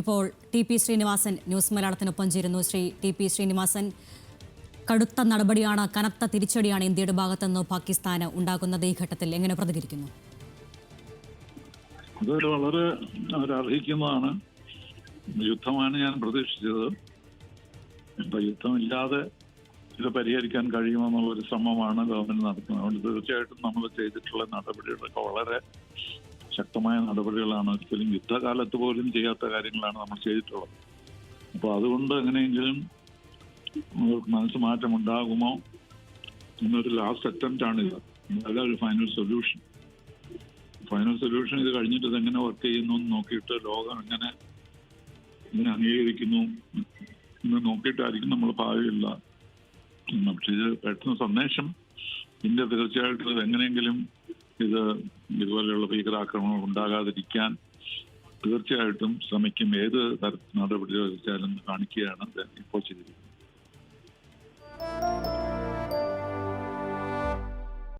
ഇപ്പോൾ T P Sreenivasan news മലയാളത്തിനൊപ്പം ചേരുന്നു. T P Sreenivasan, കടുത്ത നടപടിയാണ്, കനത്ത തിരിച്ചടിയാണ് ഇന്ത്യയുടെ ഭാഗത്തുനിന്ന് പാകിസ്ഥാന് ഉണ്ടാകുന്നത്. ഈ ഘട്ടത്തിൽ എങ്ങനെ പ്രതികരിക്കുന്നു? അതൊരു വളരെ അവരർഹിക്കുന്നതാണ്. യുദ്ധമാണ് ഞാൻ പ്രതീക്ഷിച്ചത്. ഇപ്പൊ യുദ്ധമില്ലാതെ ഇത് പരിഹരിക്കാൻ കഴിയുമെന്നുള്ളൊരു ശ്രമമാണ് ഗവൺമെന്റ് നടത്തുന്നത്. അതുകൊണ്ട് തീർച്ചയായിട്ടും നമ്മൾ ചെയ്തിട്ടുള്ള നടപടികളൊക്കെ വളരെ ശക്തമായ നടപടികളാണ്. ഒരിക്കലും യുദ്ധകാലത്ത് പോലും ചെയ്യാത്ത കാര്യങ്ങളാണ് നമ്മൾ ചെയ്തിട്ടുള്ളത്. അപ്പോൾ അതുകൊണ്ട് എങ്ങനെയെങ്കിലും മനസ്സ് മാറ്റം ഉണ്ടാകുമോ എന്നൊരു ലാസ്റ്റ് അറ്റംപ്റ്റ് ആണിത്. അതല്ല ഒരു ഫൈനൽ സൊല്യൂഷൻ. ഇത് കഴിഞ്ഞിട്ട് ഇതെങ്ങനെ വർക്ക് ചെയ്യുന്നു എന്ന് നോക്കിയിട്ട് ലോകം എങ്ങനെ അംഗീകരിക്കുന്നു എന്ന് നോക്കിയിട്ടായിരിക്കും നമ്മൾ ഭാവിയില്ല. പക്ഷെ ഇത് പെട്ടെന്ന് സന്ദേശം ഇന്ത്യ തീർച്ചയായിട്ടും ഇത് എങ്ങനെയെങ്കിലും ഇതുപോലെയുള്ള ഭീകരാക്രമണങ്ങൾ ഉണ്ടാകാതിരിക്കാൻ തീർച്ചയായിട്ടും ശ്രമിക്കും. ഏത് തരത്തിൽ നടപടി വെച്ചാലും കാണിക്കുകയാണ് ഇപ്പോൾ ചെയ്തത്.